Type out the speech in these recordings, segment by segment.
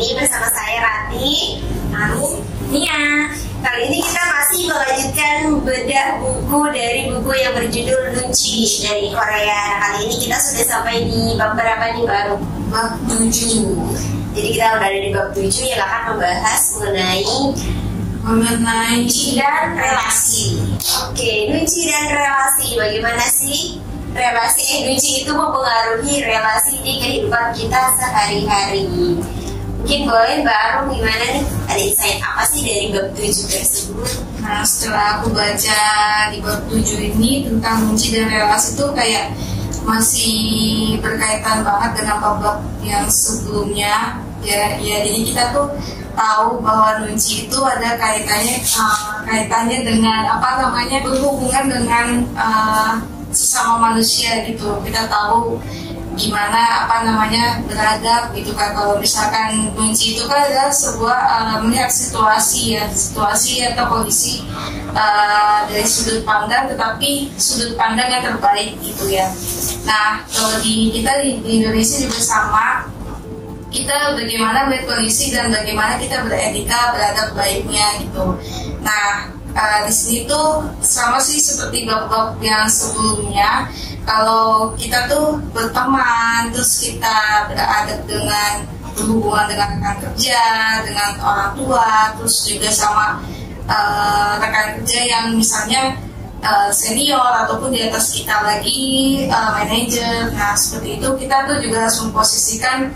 ini bersama saya Rati, Arum, Nia. Kali ini kita masih melanjutkan bedah buku dari buku yang berjudul Nunci dari Korea. Kali ini kita sudah sampai di bab berapa nih baru? Bab 7. Jadi kita udah ada di bab 7 yang akan membahas mengenai nunci dan relasi. Oke, nunci dan relasi. Bagaimana sih relasi nunci itu mempengaruhi relasi di kehidupan kita sehari-hari? Mungkin boleh Mbak Arum, gimana nih? Ada insight apa sih dari bab 7 tersebut? Nah, setelah aku baca di bab 7 ini tentang nunci dan relasi itu kayak masih berkaitan banget dengan bab-bab yang sebelumnya. Ya, jadi kita tuh tahu bahwa nunci itu ada kaitannya dengan berhubungan dengan sesama manusia gitu. Kita tahu gimana beradab gitu kan. Kalau misalkan nunci itu kan adalah sebuah melihat situasi atau kondisi dari sudut pandang, tetapi sudut pandang yang terbaik gitu ya. Nah, kalau kita di Indonesia juga sama, kita bagaimana melihat kondisi dan bagaimana kita beretika beradab baiknya gitu. Nah, di sini tuh sama sih seperti bab-bab yang sebelumnya. Kalau kita tuh berteman, terus kita berhubungan dengan rekan kerja, dengan orang tua, terus juga sama rekan kerja yang misalnya senior ataupun di atas kita lagi, manajer. Nah, seperti itu kita tuh juga harus memposisikan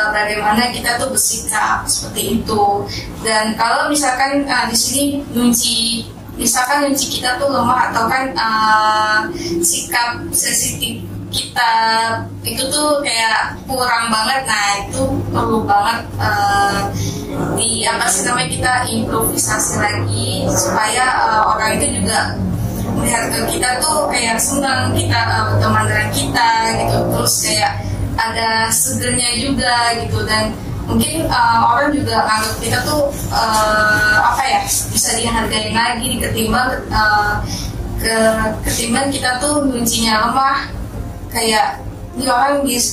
bagaimana kita tuh bersikap seperti itu. Dan kalau misalkan di sini nunci kita tuh lemah atau kan sikap sensitif kita itu tuh kayak kurang banget, nah itu perlu banget kita improvisasi lagi supaya orang itu juga melihat ke kita tuh kayak senang kita berteman dengan kita gitu, terus kayak ada segernya juga gitu. Dan mungkin orang juga anggap kita tuh bisa dihargai lagi ketimbang kita tuh nuncinya lemah, kayak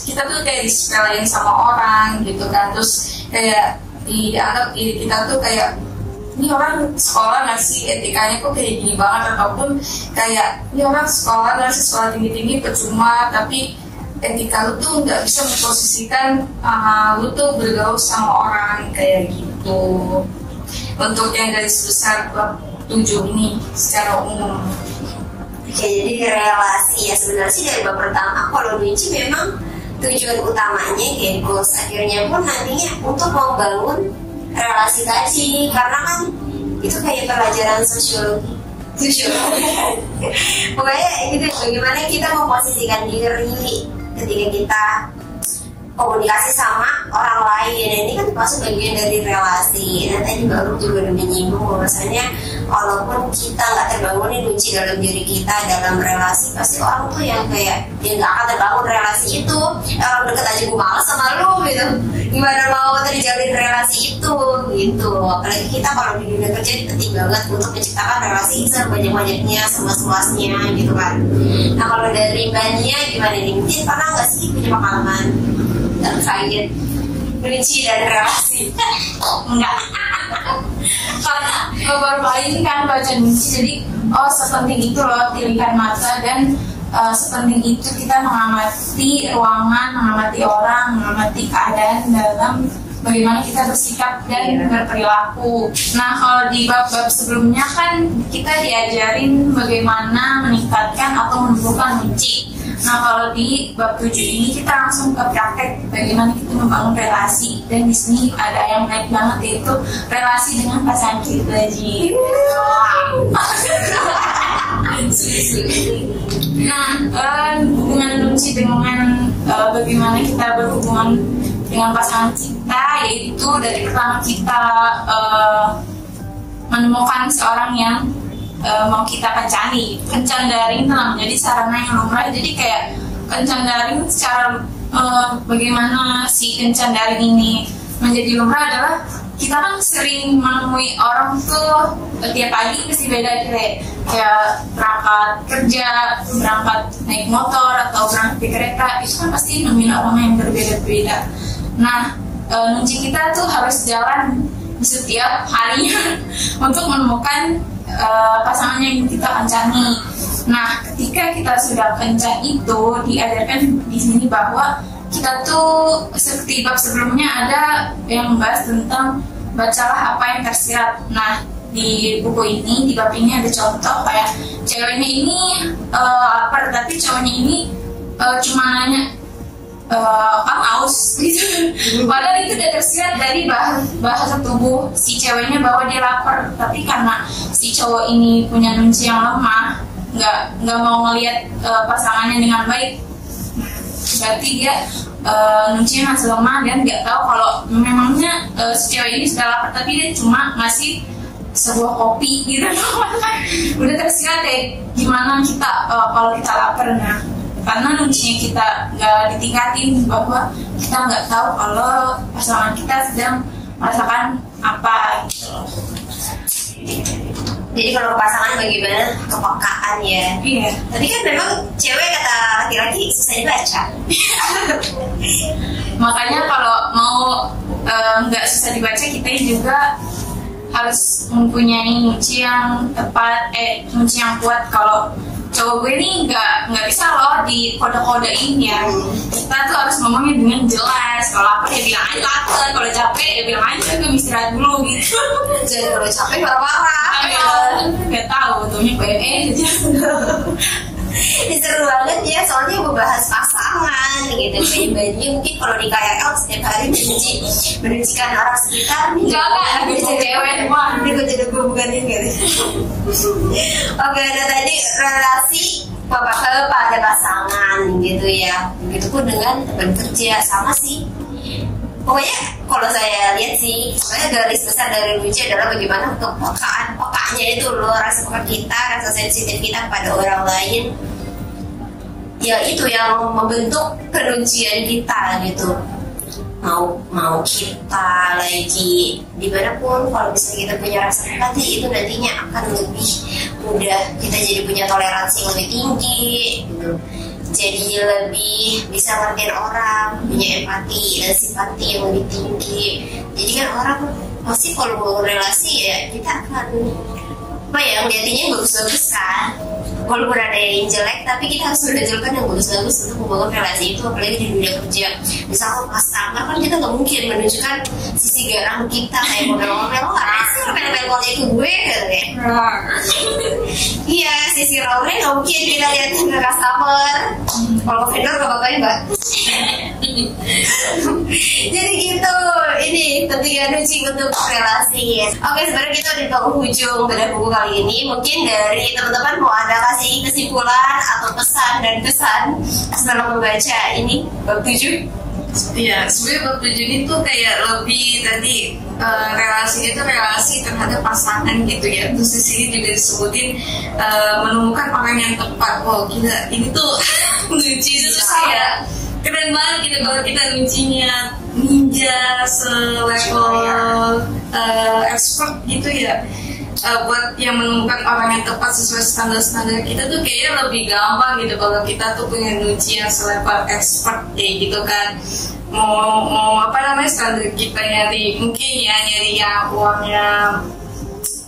kita tuh kayak disepelein sama orang gitu kan. Terus kayak dianggap kita tuh kayak ini orang sekolah nggak sih, etikanya kok kayak gini banget, ataupun kayak ini orang sekolah nggak sih, sekolah tinggi-tinggi percuma, tapi etika lu tuh nggak bisa memposisikan lu tuh bergaul sama orang kayak gitu. Untuk yang garis besar bab 7 ini secara umum. Oke, jadi relasi ya sebenarnya sih dari bab pertama kalau nunci memang tujuan utamanya kayak goals akhirnya pun nantinya untuk membangun relasi tadi, karena kan itu kayak pelajaran sosiologi. Pokoknya gitu, bagaimana kita memposisikan diri ketika kita komunikasi sama orang lain. Ini kan masuk bagian dari relasi. Dan tadi baru juga udah menyinggung bahwasanya walaupun kita nggak terbangun nunci dalam diri kita dalam relasi, pasti orang tuh yang kayak dia nggak akan terbangun relasi itu. Orang deket aja gue malas sama lu gitu, gimana mau terjalin relasi itu gitu. Apalagi kita kalau di dunia kerja penting banget untuk menciptakan relasi sebanyak-banyaknya, seluas-luasnya gitu kan. Nah, kalau dari Mbaknya gimana nih? Mungkin pernah nggak sih punya pengalaman terkait nunci dan relasi? Enggak. Karena baru ini kan baca nunci, jadi sepenting itu loh tirikan mata, dan sepenting itu kita mengamati ruangan, mengamati orang, mengamati keadaan dalam bagaimana kita bersikap dan berperilaku. Nah, kalau di bab-bab sebelumnya kan kita diajarin bagaimana meningkatkan atau menumbuhkan nunci. Nah, kalau di bab 7 ini kita langsung ke praktek bagaimana kita membangun relasi, dan di sini ada yang menarik banget, yaitu relasi dengan pasangan kita. Nah, hubungan nunci dengan bagaimana kita berhubungan dengan pasangan kita, yaitu dari pertama kita menemukan seorang yang mau kita kencani. Kencan daring telah menjadi sarana yang lumrah. Jadi kayak kencan daring secara bagaimana si kencan daring ini menjadi lumrah adalah kita kan sering menemui orang tuh tiap pagi pasti beda, kayak berangkat kerja, berangkat naik motor atau berangkat di kereta, itu kan pasti nemuin orang yang berbeda-beda. Nah, nunci kita tuh harus jalan setiap harinya untuk menemukan pasangan yang kita kencani. Nah, ketika kita sudah kencan itu, diajarkan di sini bahwa kita tuh seperti bab sebelumnya ada yang membahas tentang bacalah apa yang tersirat. Nah, di buku ini, di bab ini ada contoh kayak ceweknya ini lapar, tapi cowoknya ini cuma nanya aus gitu. Padahal itu udah tersirat dari bahasa tubuh si ceweknya bahwa dia lapar, tapi karena si cowok ini punya nunci yang lemah, nggak mau ngelihat pasangannya dengan baik, berarti dia nuncinya masih lemah dan nggak tahu kalau memangnya si cewek ini sudah lapar, tapi dia cuma ngasih sebuah kopi gitu. Udah tersirat deh gimana kita kalau kita lapar. Nah, karena nuncinya kita nggak ditingkatin, bahwa kita nggak tahu kalau pasangan kita sedang merasakan apa gitu. Jadi kalau pasangan bagaimana kepekaan ya? Iya. Tapi kan memang cewek kata laki-laki susah dibaca. Makanya kalau mau nggak susah dibaca, kita juga harus mempunyai nunci yang tepat, nunci yang kuat. Kalau cowok gue nih nggak bisa loh di kode-kodein ya. Kita tuh harus ngomongnya dengan jelas. Kalau lapar ya bilang aja lapar, kalau capek ya bilang aja gue istirahat dulu gitu. Jadi kalau capek marah-marah. Nggak tahu, betulnya PE aja. Ini seru banget ya, soalnya membahas pasangan gitu. Pribadi mungkin kalau di KRL setiap hari menuncikan orang sekitar nih. Jangan, bisa cewek. Wah, ini gue jadi gue bukan ini gitu. Oke, ada tadi relasi pada pasangan gitu ya. Begitupun dengan teman kerja, sama sih. Pokoknya kalau saya lihat sih, sebenarnya garis besar dari nunci adalah bagaimana untuk pekanya itu loh, rasa peka kita, rasa sensitif kita kepada orang lain. Ya itu yang membentuk kenuncian kita gitu. Mau kita lagi dimanapun, kalau misalnya kita punya rasa empati, itu nantinya akan lebih mudah, kita jadi punya toleransi yang lebih tinggi gitu. Jadi lebih bisa ngertiin orang, punya empati dan simpati yang lebih tinggi. Jadi kan orang pasti kalau mau relasi ya kita akan ngeliatinnya yang bagus-bagus kan. Walaupun ada yang jelek, tapi kita harus menonjolkan yang bagus-bagus untuk membangun relasi itu, apalagi di dunia kerja. Misalnya customer kan kita nggak mungkin menunjukkan sisi garam kita kayak ngomel-ngomel, nggak sih ngomel-ngomelnya ke gue kan ya. Iya, sisi rawnya nggak mungkin kita liatin ke customer. Kalau vendor nggak apa-apa ya mbak. Jadi gitu, ini pentingnya nunci untuk relasi. Oke, sebenarnya kita udah di penghujung bedah buku kali ini. Mungkin dari teman-teman mau ada kasih kesimpulan atau pesan dan kesan setelah membaca ini bab 7? Iya, sebenarnya bab 7 ini tuh kayak lebih tadi relasinya itu relasi terhadap pasangan gitu ya. Terus di sini juga disebutin menemukan orang yang tepat. Wow, gila, ini tuh nunci itu kayak keren banget gitu kalau kita nuncinya ninja selevel expert gitu ya. Buat yang menemukan orang yang tepat sesuai standar-standar kita tuh kayaknya lebih gampang gitu kalau kita tuh punya nunci yang selevel expert kayak gitu kan. Mau apa namanya, standar kita nyari mungkin ya nyari yang uangnya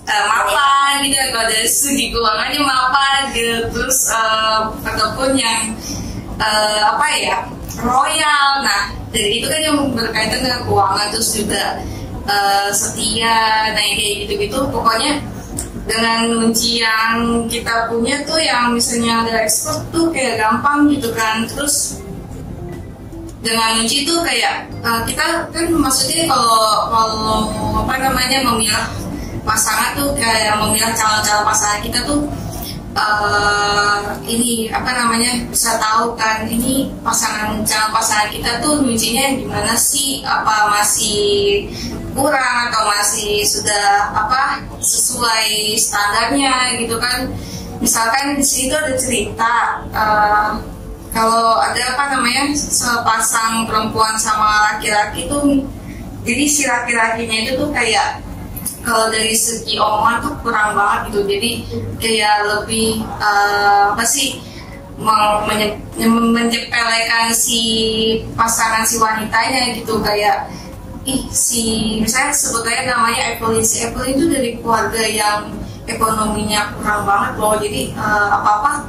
mapan gitu, kalau dari segi keuangannya mapan gitu, terus ataupun yang apa ya, royal. Nah, dari itu kan yang berkaitan dengan keuangan, terus juga setia, nah kayak gitu-gitu. Pokoknya dengan nunci yang kita punya tuh yang misalnya ada expert tuh kayak gampang gitu kan. Terus dengan nunci tuh kayak kita kan maksudnya kalau apa namanya memilah pasangan tuh kayak memilah calon-calon pasangan kita tuh ini apa namanya bisa tahu kan ini calon pasangan kita tuh nuncinya gimana sih, apa masih kurang atau masih sudah apa sesuai standarnya gitu kan. Misalkan di situ ada cerita kalau ada apa namanya sepasang perempuan sama laki-laki tuh, jadi si laki-lakinya itu tuh kayak kalau dari segi omongan tuh kurang banget gitu, jadi kayak lebih apa sih menyepelekan si pasangan si wanitanya gitu, kayak misalnya sebutnya namanya Evelyn. Si Evelyn itu dari keluarga yang ekonominya kurang banget loh. Jadi apa-apa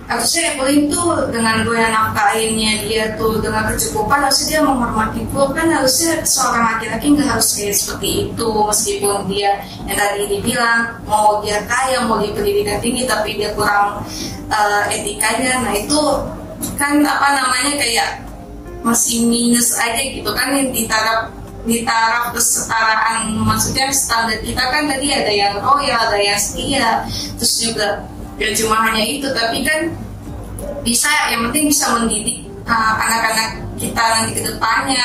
harusnya Evelyn tuh dengan gue yang nafkahinnya dia tuh dengan kecukupan, harusnya dia menghormati gue. Kan harusnya seorang laki-laki nggak harus kayak seperti itu, meskipun dia yang tadi dibilang mau dia kaya, mau dia pendidikan tinggi, tapi dia kurang etikanya. Nah itu kan apa namanya kayak masih minus aja gitu kan, yang ditaraf kesetaraan. Maksudnya standar kita kan tadi ada yang royal, ada yang setia, terus juga ya cuma hanya itu, tapi kan bisa, yang penting bisa mendidik anak-anak kita nanti ke depannya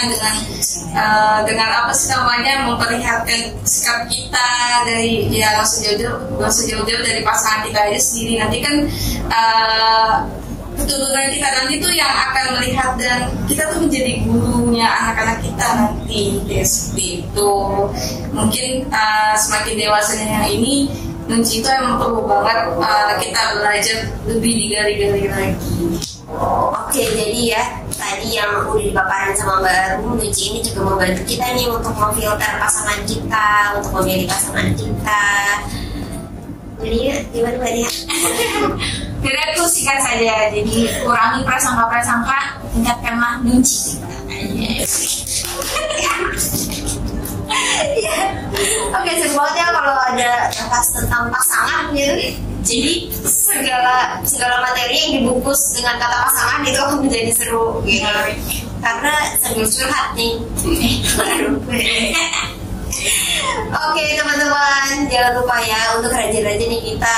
dengan apa sih namanya, memperlihatkan sikap kita dari ya nggak sejauh-jauh dari pasangan kita aja sendiri. Nanti kan keturunan kita nanti tuh yang akan melihat, dan kita tuh menjadi gurunya anak-anak kita nanti, seperti itu. Mungkin semakin dewasanya yang ini, Nunci itu emang perlu banget kita belajar lebih digali-gali lagi. Oke, jadi ya tadi yang udah dipaparin sama Mbak Rum, Nunci ini juga membantu kita nih untuk memfilter pasangan kita, untuk memilih pasangan kita. Jadi gimana Mbak Dia? Jadi itu singkat saja. Jadi kurangi prasangka-prasangka, tingkatkanlah Nunci. Oke, seru banget ya kalau ada bahas tentang pasangan gitu. Jadi segala materi yang dibungkus dengan kata pasangan itu akan menjadi seru gitu. Karena sambil curhat nih. Oke teman-teman, jangan lupa ya untuk rajin-rajin nih kita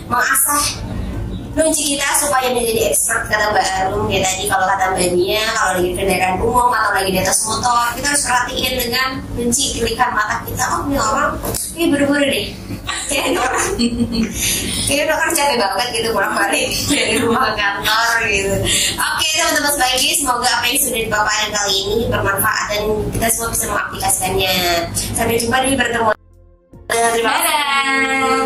mengasah Nunci kita supaya menjadi expert, kata Mbak Arum ya tadi. Kalau kata Mbak Nia, kalau lagi kendaraan umum atau lagi di atas motor, kita harus perhatiin dengan Nunci kelikan mata kita. Oh ini orang, ini buru-buru deh. Kayaknya udah kerja banget gitu, pulang balik dari rumah ke kantor gitu. Oke teman-teman sebagai, semoga apa yang sudah dipaparin kali ini bermanfaat dan kita semua bisa mengaplikasikannya. Sampai jumpa di pertemuan. Terima kasih.